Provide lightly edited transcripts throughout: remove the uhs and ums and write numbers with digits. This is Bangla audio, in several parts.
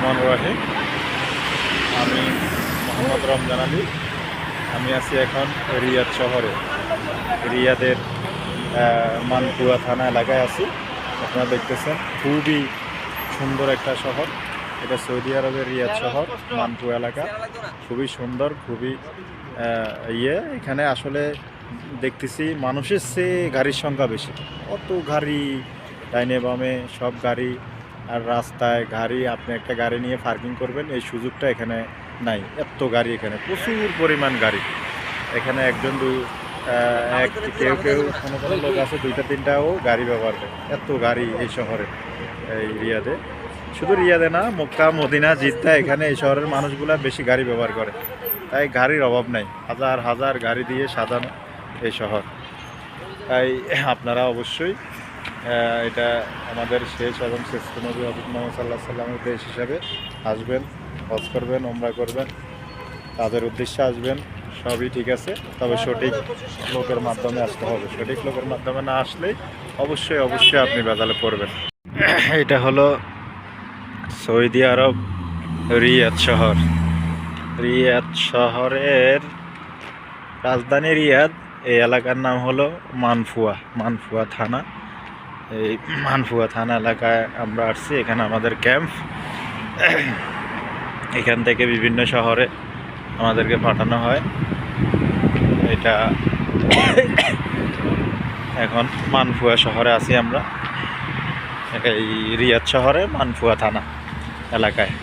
রহমানির রহিম। আমি মোহাম্মদ রমজান আলী। আমি আছি এখন রিয়াদ শহরে। রিয়াদের মানকুয়া থানা এলাকায় আছি। আপনারা দেখতেছেন খুবই সুন্দর একটা শহর। এটা সৌদি আরবের রিয়াদ শহর, মানকুয়া এলাকা। খুবই সুন্দর, খুবই এখানে আসলে দেখতেছি মানুষের চেয়ে গাড়ির সংখ্যা বেশি। অত গাড়ি, ডাইনে বামে সব গাড়ি। আর রাস্তায় গাড়ি, আপনি একটা গাড়ি নিয়ে পার্কিং করবেন এই সুযোগটা এখানে নাই। এত গাড়ি, এখানে প্রচুর পরিমাণ গাড়ি। এখানে একজন কেউ কেউ কোনো কোনো লোক আছে দুইটা তিনটাও গাড়ি ব্যবহার করে। এত গাড়ি এই শহরে, এই রিয়াদে। শুধু রিয়াদে না, মক্কা, মদিনা, জিদ্দা, এখানে এই শহরের মানুষগুলা বেশি গাড়ি ব্যবহার করে। তাই গাড়ির অভাব নাই, হাজার হাজার গাড়ি দিয়ে সাজানো এই শহর। তাই আপনারা অবশ্যই এটা আমাদের শেষ এবং শ্রেষ্ঠ নবী হযরত মুহাম্মদ সাল্লাল্লাহু আলাইহি সাল্লামের দেশ হিসাবে আসবেন, হজ করবেন, উমরা করবেন, তাদের উদ্দেশ্যে আসবেন, সবই ঠিক আছে। তবে সঠিক লোকের মাধ্যমে আসতে হবে। সঠিক লোকের মাধ্যমে না আসলেই অবশ্যই অবশ্যই আপনি বেজালে পড়বেন। এটা হলো সৌদি আরব রিয়াদ শহর। রিয়াদ শহরের রাজধানী রিয়াদ। এই এলাকার নাম হলো মানফুয়া থানা। এই মানফুয়া থানা এলাকায় আমরা আসছি। এখানে আমাদের ক্যাম্প। এখান থেকে বিভিন্ন শহরে আমাদেরকে পাঠানো হয়। এটা এখন মানফুয়া শহরে আছি আমরা, এই রিয়াদ শহরে মানফুয়া থানা এলাকায়।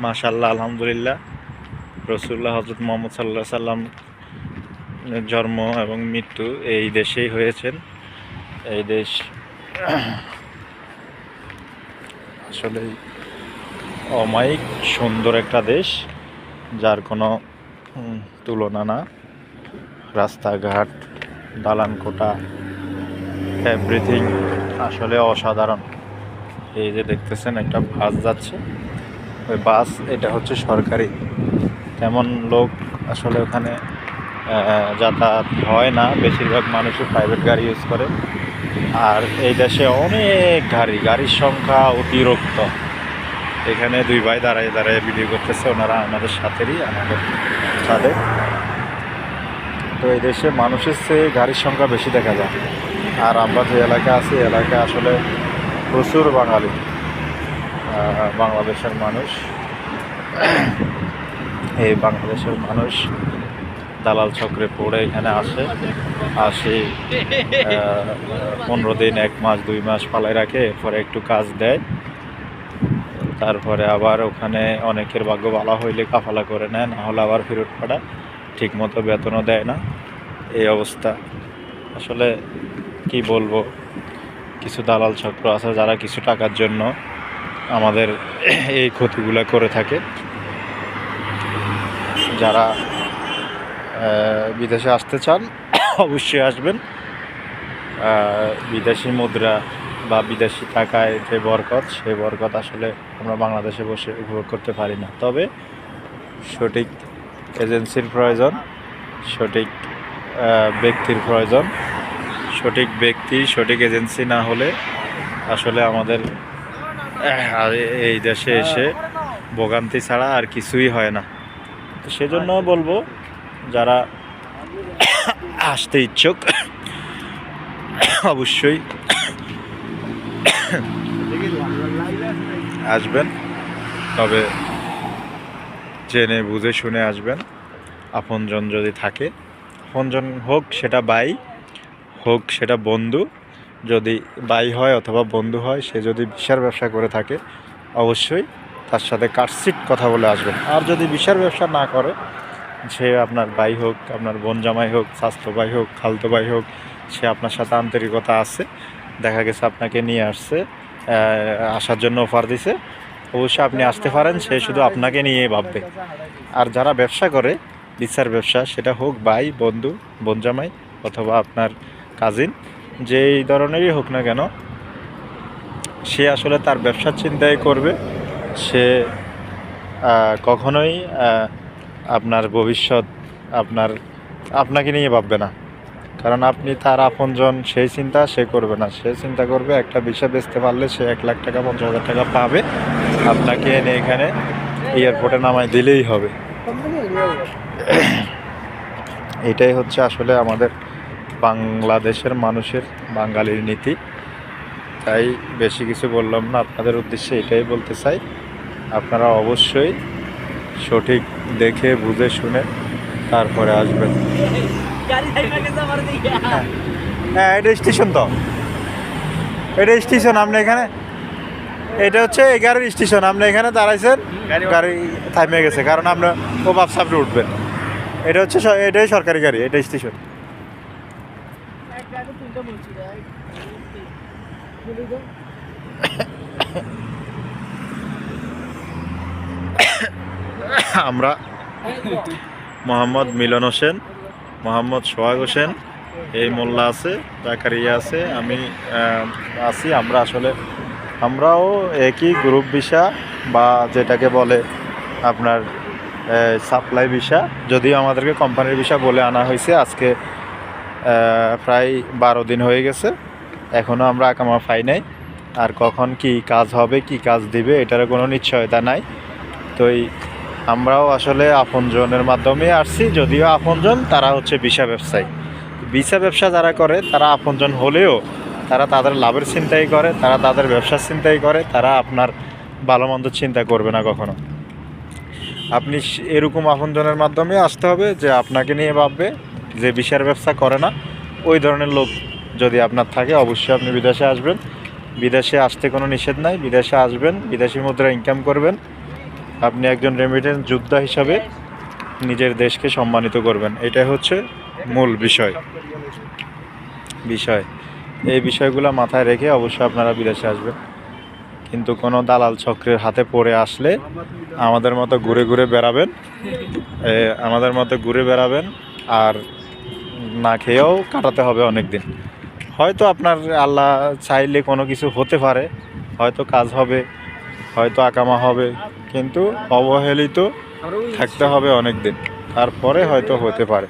মাশাআল্লাহ, আলহামদুলিল্লাহ। রাসূলুল্লাহ হযরত মুহাম্মদ সাল্লাল্লাহু আলাইহি সাল্লাম জন্ম এবং মৃত্যু এই দেশেই হয়েছেন। এই দেশ আসলে অমায়িক সুন্দর একটা দেশ, যার কোনো তুলনা না। রাস্তাঘাট, দালান কোঠা, এভরিথিং আসলে অসাধারণ। এই যে দেখতেছেন একটা বাস যাচ্ছে, ওই বাস এটা হচ্ছে সরকারি। তেমন লোক আসলে ওখানে যাতায়াত হয় না, বেশিরভাগ মানুষই প্রাইভেট গাড়ি ইউজ করে। আর এই দেশে অনেক গাড়ির সংখ্যা অতিরিক্ত। এখানে দুই ভাই দাঁড়ায় দাঁড়ায় ভিডিও করতেছে, ওনারা আমাদের সাথেরই, আমাদের সাথে। তো এই দেশে মানুষের চেয়ে গাড়ির সংখ্যা বেশি দেখা যায়। আর আমরা যে এলাকায় আছি, এলাকায় আসলে প্রচুর বাঙালি, বাংলাদেশের মানুষ। এই বাংলাদেশের মানুষ দালাল চক্রে পড়ে এখানে আসে 15 দিন, 1 মাস, 2 মাস পালায় রাখে, এরপরে একটু কাজ দেয়। তারপরে আবার ওখানে অনেকের ভাগ্য ভালো হইলে কাফালা করে নেয়, না হলে আবার ফেরত পাঠায়। ঠিক মতো বেতনও দেয় না, এই অবস্থা। আসলে কি বলবো, কিছু দালাল চক্র আছে যারা কিছু টাকার জন্য আমাদের এই ক্ষতিগুলো করে থাকে। যারা বিদেশে আসতে চান অবশ্যই আসবেন। বিদেশি মুদ্রা বা বিদেশি টাকায় যে বরকত, সেই বরকত আসলে আমরা বাংলাদেশে বসে উপভোগ করতে পারি না। তবে সঠিক এজেন্সির প্রয়োজন, সঠিক ব্যক্তির প্রয়োজন। সঠিক ব্যক্তি, সঠিক এজেন্সি না হলে আসলে আমাদের এই দেশে এসে ভোগান্তি ছাড়া আর কিছুই হয় না। তো সেজন্য বলবো, যারা আসতে ইচ্ছুক অবশ্যই আসবেন। তবে জেনে বুঝে শুনে আসবেন। আপনজন যদি থাকে, আপনজন হোক সেটা ভাই, হোক সেটা বন্ধু। যদি ভাই হয় অথবা বন্ধু হয়, সে যদি বিশার ব্যবসা করে থাকে, অবশ্যই তার সাথে কাটসিট কথা বলে আসবেন। আর যদি বিশার ব্যবসা না করে, সে আপনার ভাই হোক, আপনার বোন জামাই হোক, স্বাস্থ্য ভাই হোক, খালতো ভাই হোক, সে আপনার সাথে আন্তরিকতা আছে, দেখা গেছে আপনাকে নিয়ে আসছে, আসার জন্য অফার দিছে, অবশ্যই আপনি আসতে পারেন। সে শুধু আপনাকে নিয়ে ভাববে। আর যারা ব্যবসা করে, বিচার ব্যবসা, সেটা হোক ভাই, বন্ধু, বোন জামাই অথবা আপনার কাজিন, যেই ধরনেরই হোক না কেন, সে আসলে তার ব্যবসার চিন্তাই করবে। সে কখনোই আপনার ভবিষ্যৎ আপনাকে নিয়ে ভাববে না। কারণ আপনি তার আপনজন, সেই চিন্তা সে করবে না। সে চিন্তা করবে একটা ভিসা বেচতে পারলে সে 1,00,000 টাকা 50,000 টাকা পাবে, আপনাকে এনে এখানে এয়ারপোর্টে নামাই দিলেই হবে। এটাই হচ্ছে আসলে আমাদের বাংলাদেশের মানুষের, বাঙালির নীতি। তাই বেশি কিছু বললাম না, আপনাদের উদ্দেশ্যে এটাই বলতে চাই, আপনারা অবশ্যই সঠিক দেখে বুঝে শুনে তারপরে আসবেন। হ্যাঁ, এটা স্টেশন, তো এটা স্টেশন। আপনি এখানে, এটা হচ্ছে এই গাড়ির স্টেশন। আপনি এখানে দাঁড়াইছেন, গাড়ি থামে গেছে, কারণ আপনার ও বাপসাপড়ে উঠবেন। এটা হচ্ছে এটাই সরকারি গাড়ি, এটা স্টেশন। আমরা মোহাম্মদ মিলন হোসেন, মোহাম্মদ সোহাগ হোসেন, এই মোল্লা আছে, জাকারিয়া আছে, আমি আছি। আমরা আসলে আমরাও একই গ্রুপ ভিসা বা যেটাকে বলে আপনার সাপ্লাই ভিসা, যদিও আমাদেরকে কোম্পানির ভিসা বলে আনা হয়েছে। আজকে প্রায় 12 দিন হয়ে গেছে, এখনও আমরা আকামা পাই নাই। আর কখন কি কাজ হবে, কি কাজ দিবে, এটারও কোনো নিশ্চয়তা নাই। তো আমরাও আসলে আপনজনের মাধ্যমে আসছি, যদিও আপনজন তারা হচ্ছে ভিসা ব্যবসায়ী। ভিসা ব্যবসা যারা করে তারা আপনজন হলেও তারা তাদের লাভের চিন্তাই করে, তারা তাদের ব্যবসার চিন্তাই করে, তারা আপনার ভালো মন্দ চিন্তা করবে না কখনো। আপনি এরকম আপনজনের মাধ্যমে আসতে হবে যে আপনাকে নিয়ে ভাববে, যে ভিসার ব্যবসা করে না। ওই ধরনের লোক যদি আপনার থাকে, অবশ্যই আপনি বিদেশে আসবেন। বিদেশে আসতে কোনো নিষেধ নাই, বিদেশে আসবেন, বিদেশি মুদ্রা ইনকাম করবেন। আপনি একজন রেমিটেন্স যোদ্ধা হিসাবে নিজের দেশকে সম্মানিত করবেন। এটাই হচ্ছে মূল বিষয়। এই বিষয়গুলো মাথায় রেখে অবশ্যই আপনারা বিদেশে আসবেন। কিন্তু কোনো দালাল চক্রের হাতে পড়ে আসলে আমাদের মতো ঘুরে বেড়াবেন, আর না খেয়েও কাটাতে হবে অনেক দিন। হয়তো আপনার আল্লাহ চাইলে কোনো কিছু হতে পারে, হয়তো কাজ হবে, হয়তো আকামা হবে, কিন্তু অবহেলিত থাকতে হবে অনেক দিন, তারপরে হয়তো হতে পারে।